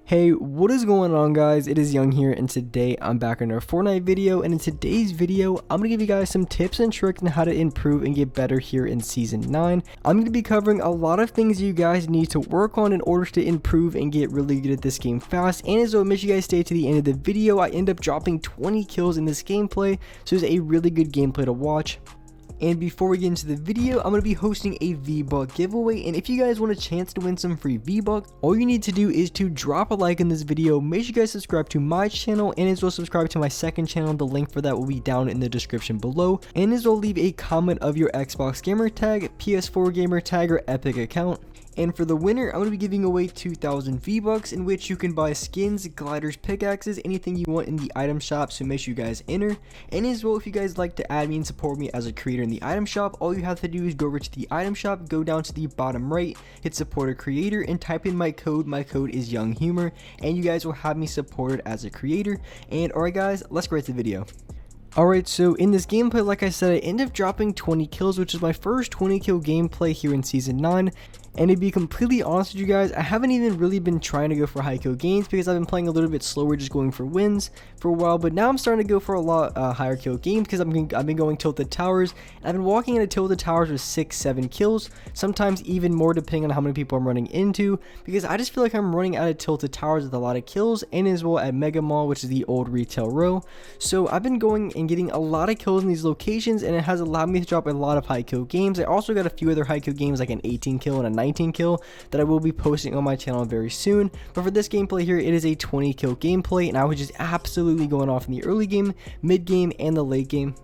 Hey, what is going on, guys? It is Young here, and today I'm back on our Fortnite video. And in today's video, I'm going to give you guys some tips and tricks on how to improve and get better here in Season 9. I'm going to be covering a lot of things you guys need to work on in order to improve and get really good at this game fast. And as well, make sure you guys stay to the end of the video. I end up dropping 20 kills in this gameplay, so it's a really good gameplay to watch. And before we get into the video, I'm going to be hosting a V-Buck giveaway, and if you guys want a chance to win some free V-Buck, all you need to do is to drop a like in this video. Make sure you guys subscribe to my channel, and as well subscribe to my second channel. The link for that will be down in the description below, and as well leave a comment of your Xbox gamer tag, PS4 gamer tag, or Epic account. And for the winner, I'm going to be giving away 2,000 V-Bucks, in which you can buy skins, gliders, pickaxes, anything you want in the item shop, so make sure you guys enter. And as well, if you guys like to add me and support me as a creator in the item shop, all you have to do is go over to the item shop, go down to the bottom right, hit support a creator, and type in my code. My code is Younghumor, and you guys will have me supported as a creator. And alright guys, let's get right to the video. Alright, so in this gameplay, like I said, I ended up dropping 20 kills, which is my first 20 kill gameplay here in Season 9. And to be completely honest with you guys, I haven't even really been trying to go for high kill games because I've been playing a little bit slower, just going for wins for a while. But now I'm starting to go for a lot higher kill games because I've been going tilted towers. And I've been walking into tilted towers with 6-7 kills, sometimes even more depending on how many people I'm running into, because I just feel like I'm running out of tilted towers with a lot of kills, and as well at Mega Mall, which is the old retail row. So I've been going and getting a lot of kills in these locations, and it has allowed me to drop a lot of high kill games. I also got a few other high kill games, like an 18 kill and a 19 kill, that I will be posting on my channel very soon. But for this gameplay here, it is a 20 kill gameplay, and I was just absolutely going off in the early game, mid game, and the late game.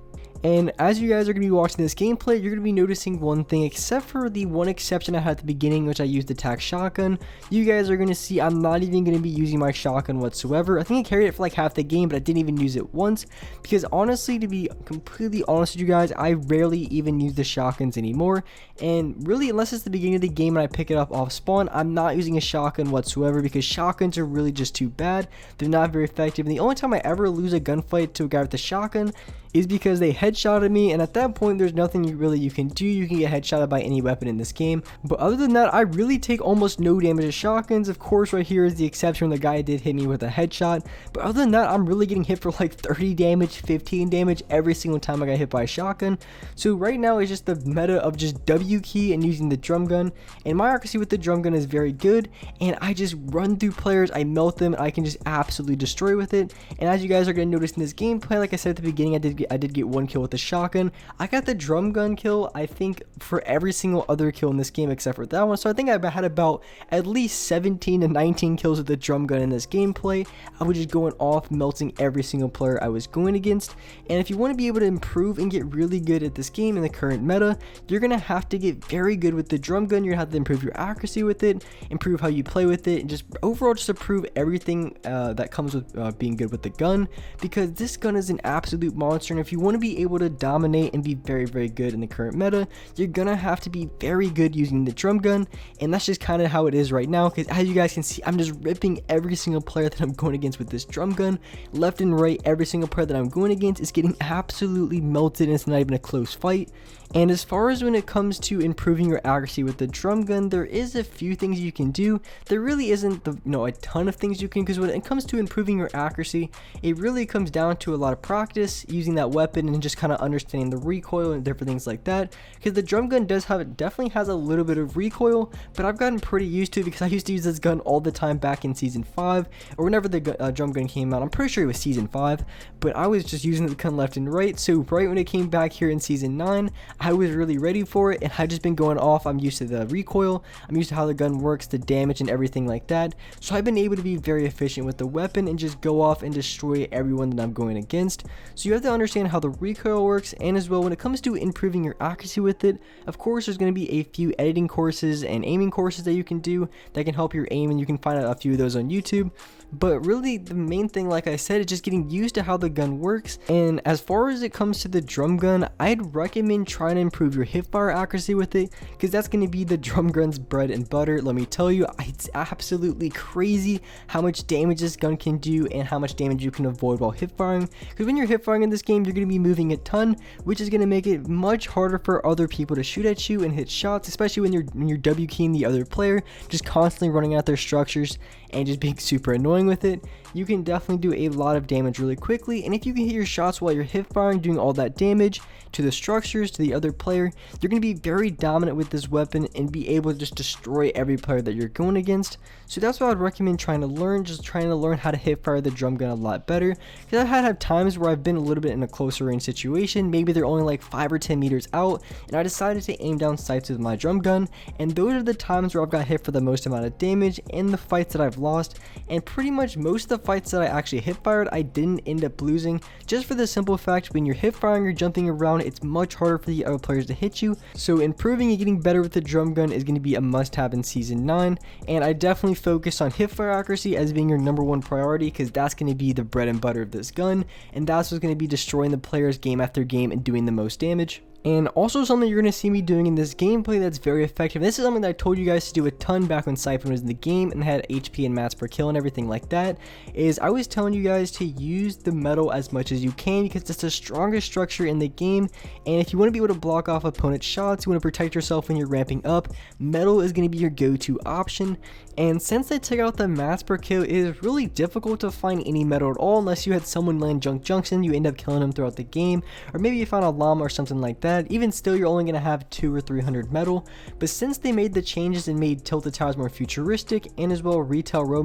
And as you guys are going to be watching this gameplay, you're going to be noticing one thing, except for the one exception I had at the beginning, which I used the tac shotgun. You guys are going to see I'm not even going to be using my shotgun whatsoever. I think I carried it for like half the game, but I didn't even use it once, because honestly, to be completely honest with you guys, I rarely even use the shotguns anymore. And really, unless it's the beginning of the game and I pick it up off spawn, I'm not using a shotgun whatsoever, because shotguns are really just too bad. They're not very effective, and the only time I ever lose a gunfight to a guy with a shotgun is because they headshotted me, and at that point there's nothing you can do. You can get headshotted by any weapon in this game, but other than that, I really take almost no damage to shotguns. Of course, right here is the exception when the guy did hit me with a headshot, but other than that, I'm really getting hit for like 30 damage, 15 damage every single time I got hit by a shotgun. So right now it's just the meta of just W key and using the drum gun, and my accuracy with the drum gun is very good, and I just run through players, I melt them, and I can just absolutely destroy with it. And as you guys are going to notice in this gameplay, like I said at the beginning, I did get one kill with the shotgun. I got the drum gun kill, I think, for every single other kill in this game except for that one. So I think I had about at least 17 to 19 kills with the drum gun in this gameplay. I was just going off, melting every single player I was going against. And if you want to be able to improve and get really good at this game in the current meta, you're going to have to get very good with the drum gun. You're going to have to improve your accuracy with it, improve how you play with it, and just overall just improve everything that comes with being good with the gun, because this gun is an absolute monster. And if you want to be able to dominate and be very, very good in the current meta, you're gonna have to be very good using the drum gun. And that's just kind of how it is right now, because as you guys can see, I'm just ripping every single player that I'm going against with this drum gun, left and right. Every single player that I'm going against is getting absolutely melted, and it's not even a close fight. And as far as when it comes to improving your accuracy with the drum gun, there is a few things you can do. There really isn't a ton of things you can, because when it comes to improving your accuracy, it really comes down to a lot of practice using that weapon and just kind of understanding the recoil and different things like that. Because the drum gun definitely has a little bit of recoil, but I've gotten pretty used to it because I used to use this gun all the time back in Season 5, or whenever the drum gun came out. I'm pretty sure it was Season 5, but I was just using the gun left and right. So right when it came back here in Season 9, I was really ready for it, and I've just been going off. I'm used to the recoil, I'm used to how the gun works, the damage, and everything like that. So I've been able to be very efficient with the weapon and just go off and destroy everyone that I'm going against. So you have to understand how the recoil works, and as well when it comes to improving your accuracy with it, of course there's going to be a few editing courses and aiming courses that you can do that can help your aim, and you can find out a few of those on YouTube. But really the main thing, like I said, is just getting used to how the gun works. And as far as it comes to the drum gun, I'd recommend trying to improve your hipfire accuracy with it, because that's going to be the drum gun's bread and butter. Let me tell you, it's absolutely crazy how much damage this gun can do and how much damage you can avoid while hipfiring. Because when you're hipfiring in this game, you're going to be moving a ton, which is going to make it much harder for other people to shoot at you and hit shots, especially when you're W keying the other player, just constantly running at their structures. and just being super annoying with it, you can definitely do a lot of damage really quickly. And if you can hit your shots while you're hip firing, doing all that damage to the structures, to the other player, you're going to be very dominant with this weapon and be able to just destroy every player that you're going against. So that's what I'd recommend trying to learn, just trying to learn how to hip fire the drum gun a lot better, because I've had times where I've been a little bit in a closer range situation. Maybe they're only like 5 or 10 meters out, and I decided to aim down sights with my drum gun, and those are the times where I've got hit for the most amount of damage in the fights that I've lost. And pretty much most of the fights that I actually hip fired, I didn't end up losing, just for the simple fact when you're hip firing or jumping around, it's much harder for the other players to hit you. So improving and getting better with the drum gun is going to be a must-have in Season 9, and I definitely focus on hip fire accuracy as being your #1 priority, because that's going to be the bread and butter of this gun, and that's what's going to be destroying the players game after game and doing the most damage. And also something you're going to see me doing in this gameplay that's very effective. This is something that I told you guys to do a ton back when Siphon was in the game and had HP and mats per kill and everything like that, is I was telling you guys to use the metal as much as you can, because it's the strongest structure in the game. And if you want to be able to block off opponent's shots, you want to protect yourself when you're ramping up, metal is going to be your go-to option. And since they took out the mats per kill, it is really difficult to find any metal at all unless you had someone land junk junction, you end up killing them throughout the game, or maybe you found a llama or something like that. Even still, you're only going to have 200 or 300 metal. But since they made the changes and made tilted towers more futuristic, and as well retail row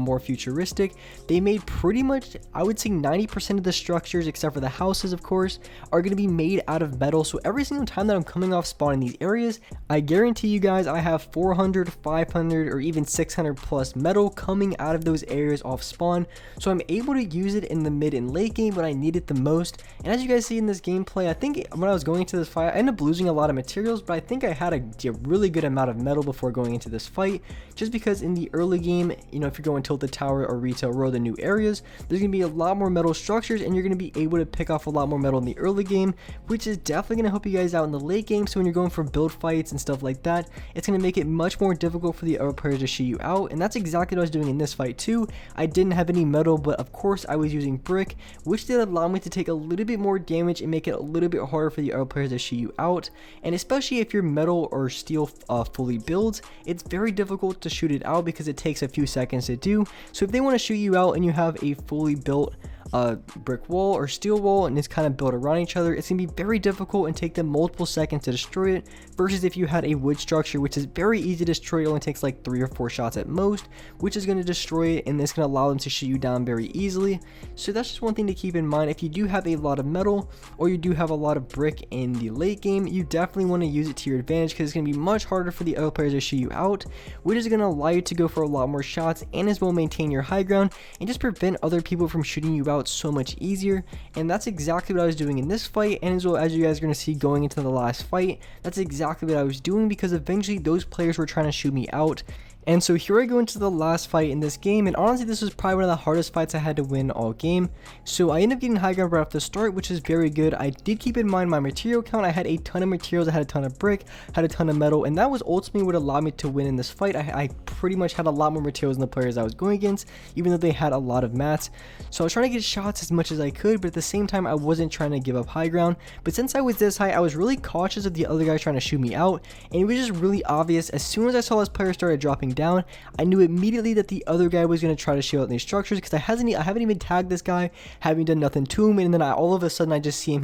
more futuristic, they made pretty much, I would say 90% of the structures, except for the houses of course, are going to be made out of metal. So every single time that I'm coming off spawn in these areas, I guarantee you guys I have 400, 500, or even 600 plus metal coming out of those areas off spawn. So I'm able to use it in the mid and late game when I need it the most. And as you guys see in this gameplay, I think when I was going into this fight, I ended up losing a lot of materials, but I think I had a really good amount of metal before going into this fight, just because in the early game, you know, if you're going tilted tower or retail row, the new areas, there's going to be a lot more metal structures, and you're going to be able to pick off a lot more metal in the early game, which is definitely going to help you guys out in the late game. So when you're going for build fights and stuff like that, it's going to make it much more difficult for the other players to shoot you out. And that's exactly what I was doing in this fight too. I didn't have any metal, but of course I was using brick, which did allow me to take a little bit more damage and make it a little bit harder for the other players to shoot you out. And especially if your metal or steel fully builds, it's very difficult to shoot it out because it takes a few seconds to do. So if they want to shoot you out and you have a fully built brick wall or steel wall and it's kind of built around each other, it's going to be very difficult and take them multiple seconds to destroy it, versus if you had a wood structure, which is very easy to destroy. It only takes like 3 or 4 shots at most, which is going to destroy it, and it's going to allow them to shoot you down very easily. So that's just one thing to keep in mind. If you do have a lot of metal or you do have a lot of brick in the late game, you definitely want to use it to your advantage, because it's going to be much harder for the other players to shoot you out, which is going to allow you to go for a lot more shots and as well maintain your high ground and just prevent other people from shooting you out so much easier. And that's exactly what I was doing in this fight, and as well as you guys are going to see going into the last fight, that's exactly what I was doing, because eventually those players were trying to shoot me out. And so here I go into the last fight in this game, and honestly this was probably one of the hardest fights I had to win all game. So I ended up getting high ground right off the start, which is very good. I did keep in mind my material count. I had a ton of materials, I had a ton of brick, had a ton of metal, and that was ultimately what allowed me to win in this fight. I pretty much had a lot more materials than the players I was going against, even though they had a lot of mats. So I was trying to get shots as much as I could, but at the same time I wasn't trying to give up high ground. But since I was this high, I was really cautious of the other guys trying to shoot me out, and it was just really obvious. As soon as I saw this player started dropping down, I knew immediately that the other guy was going to try to shoot out in these structures, because I haven't even tagged this guy, haven't done nothing to him, and then all of a sudden I just see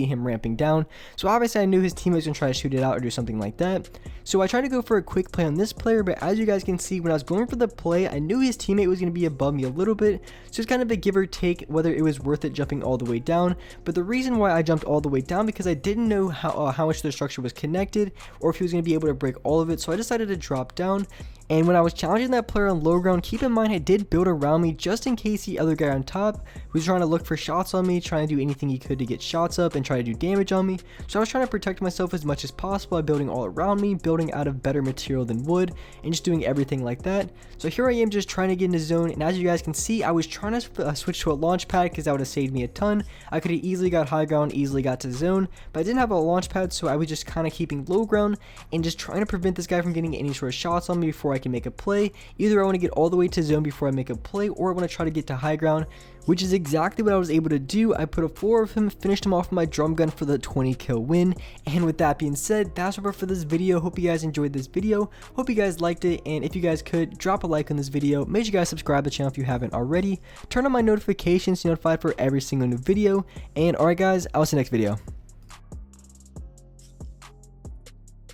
him ramping down. So obviously I knew his teammate was going to try to shoot it out or do something like that. So I tried to go for a quick play on this player, but as you guys can see, when I was going for the play, I knew his teammate was going to be above me a little bit, so it's kind of a give or take whether it was worth it jumping all the way down. But the reason why I jumped all the way down, because I didn't know how much the structure was connected, or if he was going to be able to break all of it, so I decided to drop down. And when I was challenging that player on low ground, keep in mind I did build around me just in case the other guy on top was trying to look for shots on me, trying to do anything he could to get shots up and try to do damage on me. So I was trying to protect myself as much as possible by building all around me, building out of better material than wood, and just doing everything like that. So here I am just trying to get into zone, and as you guys can see, I was trying to switch to a launch pad because that would have saved me a ton. I could have easily got high ground, easily got to zone, but I didn't have a launch pad, so I was just kind of keeping low ground and just trying to prevent this guy from getting any sort of shots on me before I can make a play. Either I want to get all the way to zone before I make a play, or I want to try to get to high ground, which is exactly what I was able to do. I put a 4 of him, finished him off with my drum gun for the 20 kill win. And with that being said, that's over for this video. Hope you guys enjoyed this video. Hope you guys liked it, and if you guys could, drop a like on this video. Make sure you guys subscribe to the channel if you haven't already. Turn on my notifications to be notified for every single new video. And alright guys, I'll see you next video.